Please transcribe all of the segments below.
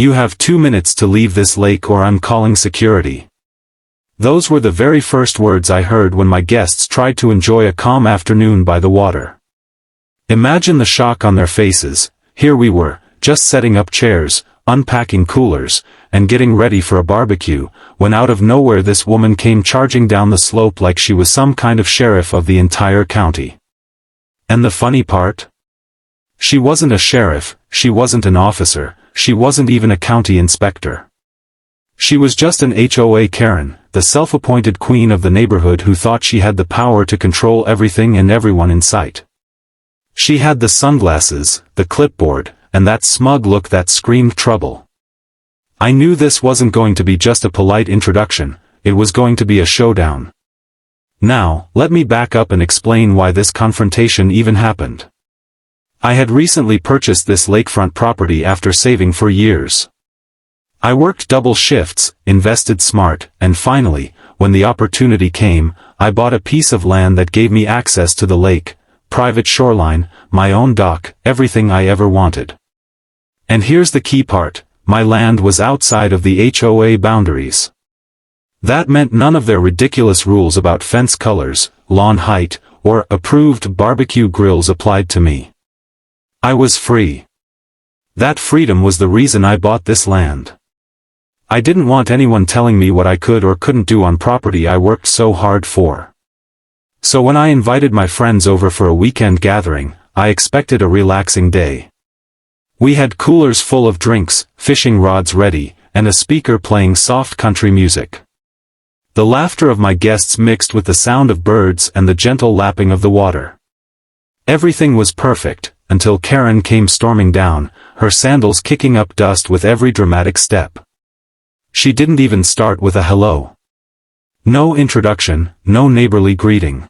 You have 2 minutes to leave this lake or I'm calling security. Those were the very first words I heard when my guests tried to enjoy a calm afternoon by the water. Imagine the shock on their faces. Here we were, just setting up chairs, unpacking coolers, and getting ready for a barbecue, when out of nowhere this woman came charging down the slope like she was some kind of sheriff of the entire county. And the funny part? She wasn't a sheriff, she wasn't an officer, she wasn't even a county inspector. She was just an HOA Karen, the self-appointed queen of the neighborhood who thought she had the power to control everything and everyone in sight. She had the sunglasses, the clipboard, and that smug look that screamed trouble. I knew this wasn't going to be just a polite introduction, it was going to be a showdown. Now, let me back up and explain why this confrontation even happened. I had recently purchased this lakefront property after saving for years. I worked double shifts, invested smart, and finally, when the opportunity came, I bought a piece of land that gave me access to the lake, private shoreline, my own dock, everything I ever wanted. And here's the key part, my land was outside of the HOA boundaries. That meant none of their ridiculous rules about fence colors, lawn height, or approved barbecue grills applied to me. I was free. That freedom was the reason I bought this land. I didn't want anyone telling me what I could or couldn't do on property I worked so hard for. So when I invited my friends over for a weekend gathering, I expected a relaxing day. We had coolers full of drinks, fishing rods ready, and a speaker playing soft country music. The laughter of my guests mixed with the sound of birds and the gentle lapping of the water. Everything was perfect, until Karen came storming down, her sandals kicking up dust with every dramatic step. She didn't even start with a hello. No introduction, no neighborly greeting.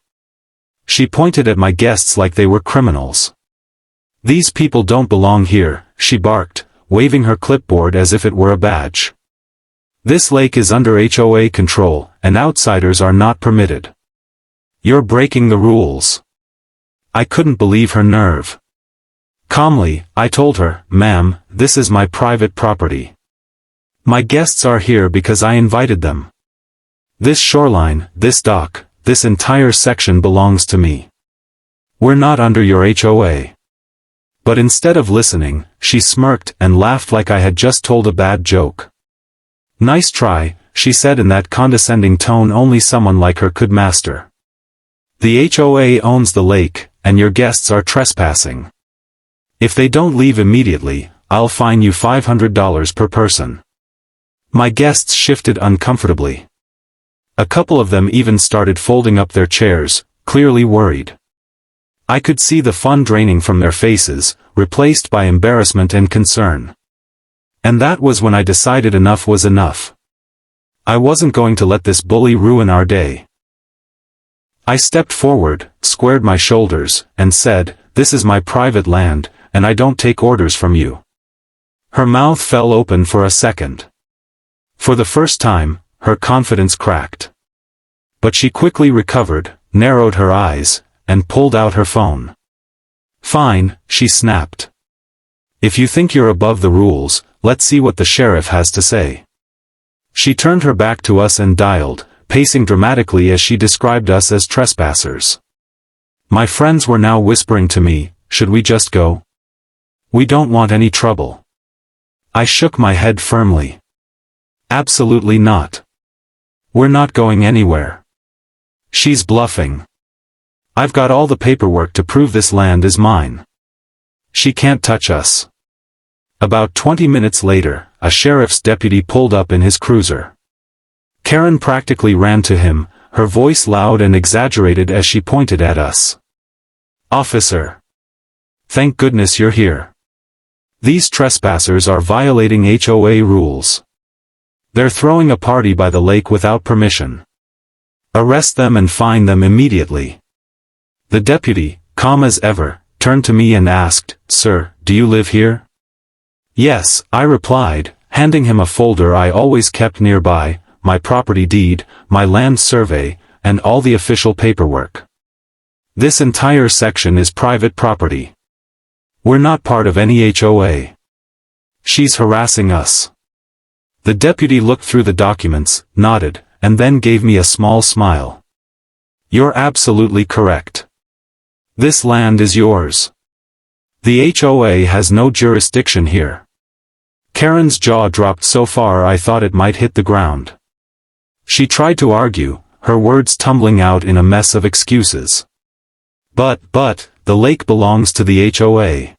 She pointed at my guests like they were criminals. "These people don't belong here," she barked, waving her clipboard as if it were a badge. "This lake is under HOA control, and outsiders are not permitted. You're breaking the rules." I couldn't believe her nerve. Calmly, I told her, "Ma'am, this is my private property. My guests are here because I invited them. This shoreline, this dock, this entire section belongs to me. We're not under your HOA." But instead of listening, she smirked and laughed like I had just told a bad joke. "Nice try," she said in that condescending tone only someone like her could master. "The HOA owns the lake, and your guests are trespassing. If they don't leave immediately, I'll fine you $500 per person." My guests shifted uncomfortably. A couple of them even started folding up their chairs, clearly worried. I could see the fun draining from their faces, replaced by embarrassment and concern. And that was when I decided enough was enough. I wasn't going to let this bully ruin our day. I stepped forward, squared my shoulders, and said, "This is my private land, and I don't take orders from you." Her mouth fell open for a second. For the first time, her confidence cracked. But she quickly recovered, narrowed her eyes, and pulled out her phone. "Fine," she snapped. "If you think you're above the rules, let's see what the sheriff has to say." She turned her back to us and dialed, pacing dramatically as she described us as trespassers. My friends were now whispering to me, "Should we just go? We don't want any trouble." I shook my head firmly. "Absolutely not. We're not going anywhere. She's bluffing. I've got all the paperwork to prove this land is mine. She can't touch us." About 20 minutes later, a sheriff's deputy pulled up in his cruiser. Karen practically ran to him, her voice loud and exaggerated as she pointed at us. "Officer. Thank goodness you're here. These trespassers are violating HOA rules. They're throwing a party by the lake without permission. Arrest them and fine them immediately." The deputy, calm as ever, turned to me and asked, "Sir, do you live here?" "Yes," I replied, handing him a folder I always kept nearby, my property deed, my land survey, and all the official paperwork. "This entire section is private property. We're not part of any HOA. She's harassing us. The deputy looked through the documents, nodded, and then gave me a small smile. You're absolutely correct. This land is yours. The HOA has no jurisdiction here. Karen's jaw dropped so far I thought it might hit the ground. She tried to argue, her words tumbling out in a mess of excuses. But, the lake belongs to the HOA.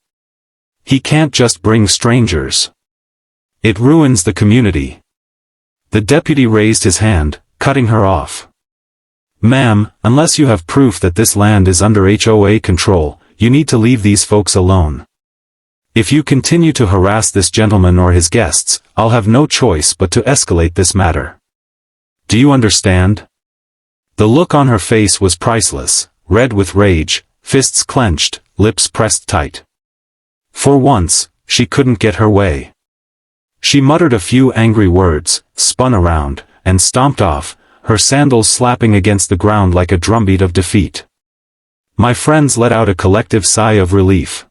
He can't just bring strangers. It ruins the community. The deputy raised his hand, cutting her off. Ma'am, unless you have proof that this land is under HOA control, you need to leave these folks alone. If you continue to harass this gentleman or his guests, I'll have no choice but to escalate this matter. Do you understand? The look on her face was priceless, red with rage, fists clenched, lips pressed tight. For once, she couldn't get her way. She muttered a few angry words, spun around, and stomped off, her sandals slapping against the ground like a drumbeat of defeat. My friends let out a collective sigh of relief.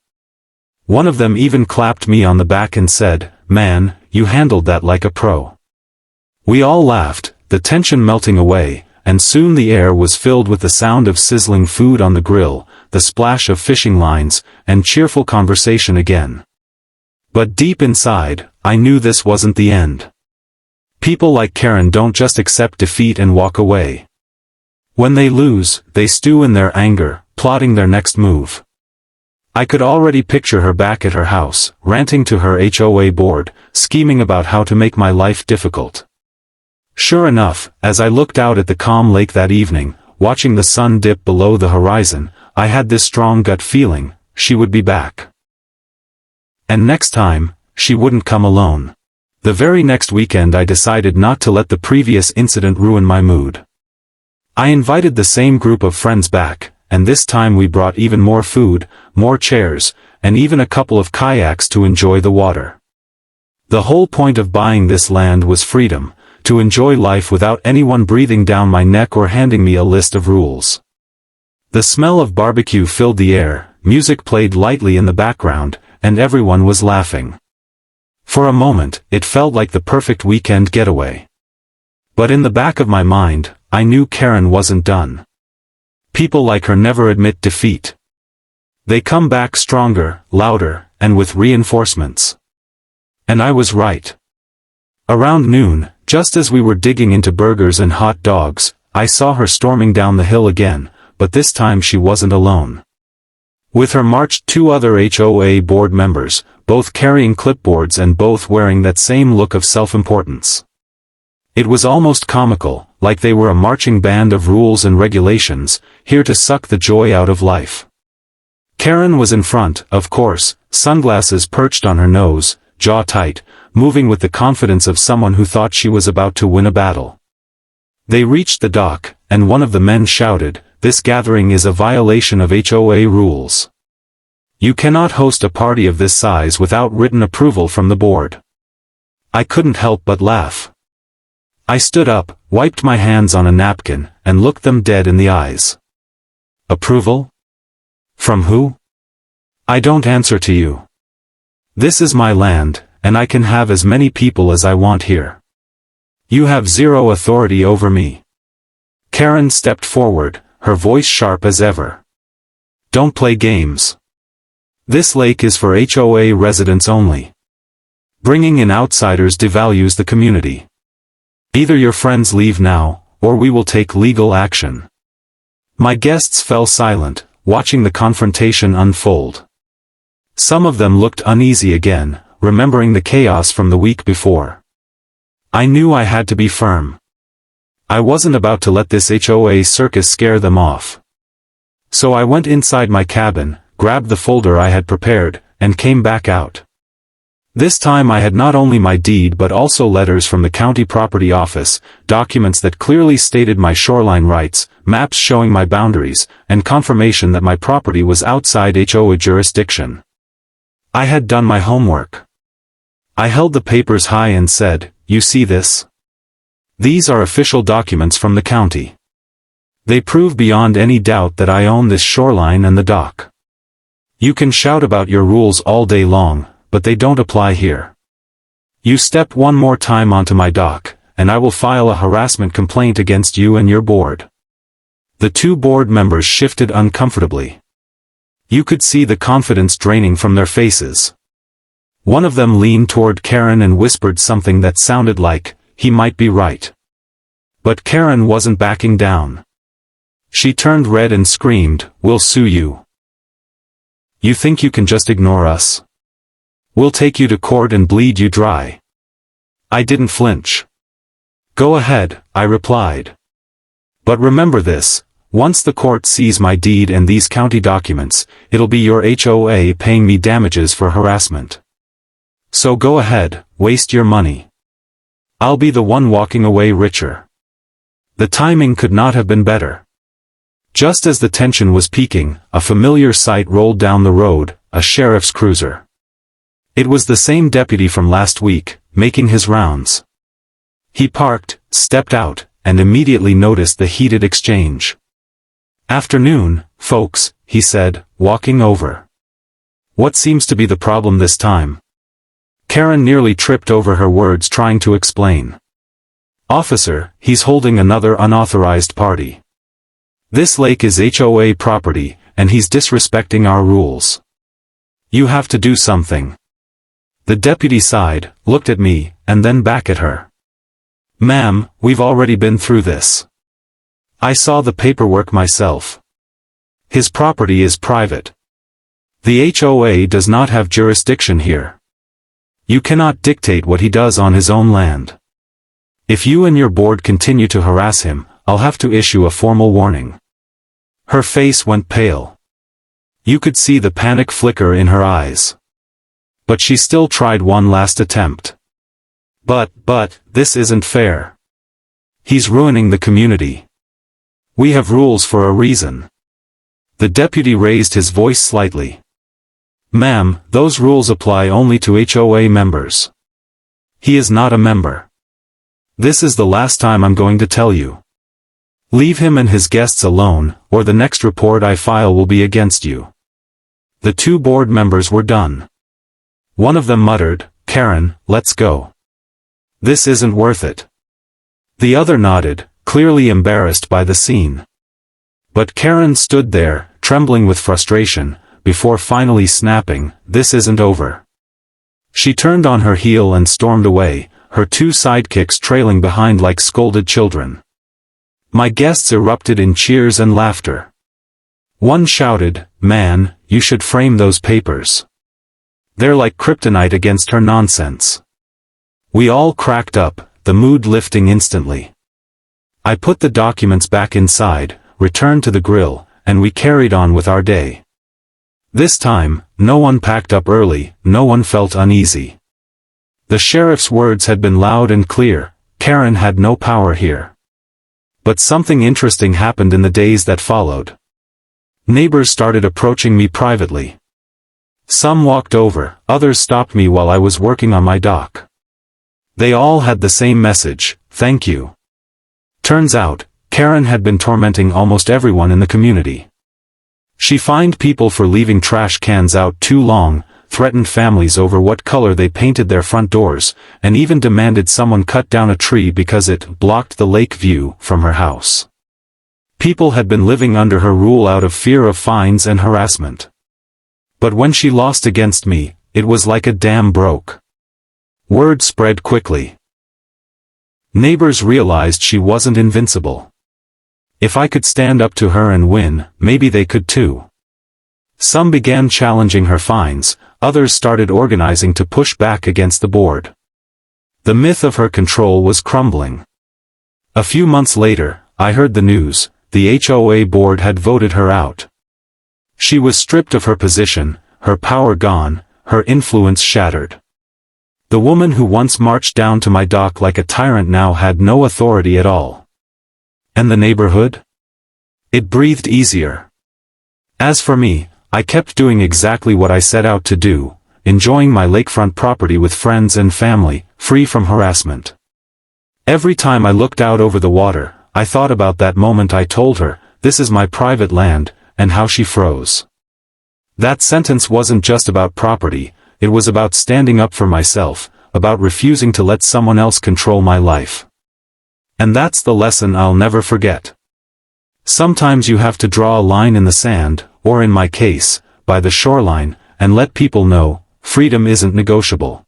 One of them even clapped me on the back and said, "Man, you handled that like a pro." We all laughed, the tension melting away, and soon the air was filled with the sound of sizzling food on the grill, the splash of fishing lines, and cheerful conversation again. But deep inside, I knew this wasn't the end. People like Karen don't just accept defeat and walk away. When they lose, they stew in their anger, plotting their next move. I could already picture her back at her house, ranting to her HOA board, scheming about how to make my life difficult. Sure enough, as I looked out at the calm lake that evening, watching the sun dip below the horizon, I had this strong gut feeling, she would be back. And next time, she wouldn't come alone. The very next weekend I decided not to let the previous incident ruin my mood. I invited the same group of friends back, and this time we brought even more food, more chairs, and even a couple of kayaks to enjoy the water. The whole point of buying this land was freedom, to enjoy life without anyone breathing down my neck or handing me a list of rules. The smell of barbecue filled the air, music played lightly in the background, and everyone was laughing. For a moment, it felt like the perfect weekend getaway. But in the back of my mind, I knew Karen wasn't done. People like her never admit defeat. They come back stronger, louder, and with reinforcements. And I was right. Around noon, just as we were digging into burgers and hot dogs, I saw her storming down the hill again, but this time she wasn't alone. With her marched two other HOA board members, both carrying clipboards and both wearing that same look of self-importance. It was almost comical, like they were a marching band of rules and regulations, here to suck the joy out of life. Karen was in front, of course, sunglasses perched on her nose, jaw tight, moving with the confidence of someone who thought she was about to win a battle. They reached the dock, and one of the men shouted, "This gathering is a violation of HOA rules. You cannot host a party of this size without written approval from the board." I couldn't help but laugh. I stood up, wiped my hands on a napkin, and looked them dead in the eyes. Approval? From who? I don't answer to you. This is my land, and I can have as many people as I want here. You have zero authority over me. Karen stepped forward, her voice sharp as ever. Don't play games. This lake is for HOA residents only. Bringing in outsiders devalues the community. Either your friends leave now, or we will take legal action. My guests fell silent, watching the confrontation unfold. Some of them looked uneasy again, remembering the chaos from the week before. I knew I had to be firm. I wasn't about to let this HOA circus scare them off. So I went inside my cabin, grabbed the folder I had prepared, and came back out. This time I had not only my deed but also letters from the county property office, documents that clearly stated my shoreline rights, maps showing my boundaries, and confirmation that my property was outside HOA jurisdiction. I had done my homework. I held the papers high and said, "You see this? These are official documents from the county. They prove beyond any doubt that I own this shoreline and the dock. You can shout about your rules all day long, but they don't apply here. You step one more time onto my dock, and I will file a harassment complaint against you and your board." The two board members shifted uncomfortably. You could see the confidence draining from their faces. One of them leaned toward Karen and whispered something that sounded like, "He might be right." But Karen wasn't backing down. She turned red and screamed, "We'll sue you. You think you can just ignore us? We'll take you to court and bleed you dry." I didn't flinch. "Go ahead," I replied. "But remember this, once the court sees my deed and these county documents, it'll be your HOA paying me damages for harassment. So go ahead, waste your money. I'll be the one walking away richer." The timing could not have been better. Just as the tension was peaking, a familiar sight rolled down the road, a sheriff's cruiser. It was the same deputy from last week, making his rounds. He parked, stepped out, and immediately noticed the heated exchange. "Afternoon, folks," he said, walking over. "What seems to be the problem this time?" Karen nearly tripped over her words trying to explain. "Officer, he's holding another unauthorized party. This lake is HOA property, and he's disrespecting our rules. You have to do something." The deputy sighed, looked at me, and then back at her. "Ma'am, we've already been through this. I saw the paperwork myself. His property is private. The HOA does not have jurisdiction here. You cannot dictate what he does on his own land. If you and your board continue to harass him, I'll have to issue a formal warning." Her face went pale. You could see the panic flicker in her eyes. But she still tried one last attempt. But, this isn't fair. He's ruining the community. We have rules for a reason." The deputy raised his voice slightly. "Ma'am, those rules apply only to HOA members. He is not a member. This is the last time I'm going to tell you. Leave him and his guests alone, or the next report I file will be against you." The two board members were done. One of them muttered, "Karen, let's go. This isn't worth it." The other nodded, clearly embarrassed by the scene. But Karen stood there, trembling with frustration, before finally snapping, "This isn't over." She turned on her heel and stormed away, her two sidekicks trailing behind like scolded children. My guests erupted in cheers and laughter. One shouted, "Man, you should frame those papers. They're like kryptonite against her nonsense." We all cracked up, the mood lifting instantly. I put the documents back inside, returned to the grill, and we carried on with our day. This time, no one packed up early, no one felt uneasy. The sheriff's words had been loud and clear, Karen had no power here. But something interesting happened in the days that followed. Neighbors started approaching me privately. Some walked over, others stopped me while I was working on my dock. They all had the same message, "Thank you." Turns out, Karen had been tormenting almost everyone in the community. She fined people for leaving trash cans out too long, threatened families over what color they painted their front doors, and even demanded someone cut down a tree because it blocked the lake view from her house. People had been living under her rule out of fear of fines and harassment. But when she lost against me, it was like a dam broke. Word spread quickly. Neighbors realized she wasn't invincible. If I could stand up to her and win, maybe they could too. Some began challenging her fines, others started organizing to push back against the board. The myth of her control was crumbling. A few months later, I heard the news, the HOA board had voted her out. She was stripped of her position, her power gone, her influence shattered. The woman who once marched down to my dock like a tyrant now had no authority at all. And the neighborhood? It breathed easier. As for me, I kept doing exactly what I set out to do, enjoying my lakefront property with friends and family, free from harassment. Every time I looked out over the water, I thought about that moment I told her, "This is my private land," and how she froze. That sentence wasn't just about property, it was about standing up for myself, about refusing to let someone else control my life. And that's the lesson I'll never forget. Sometimes you have to draw a line in the sand, or in my case, by the shoreline, and let people know, freedom isn't negotiable.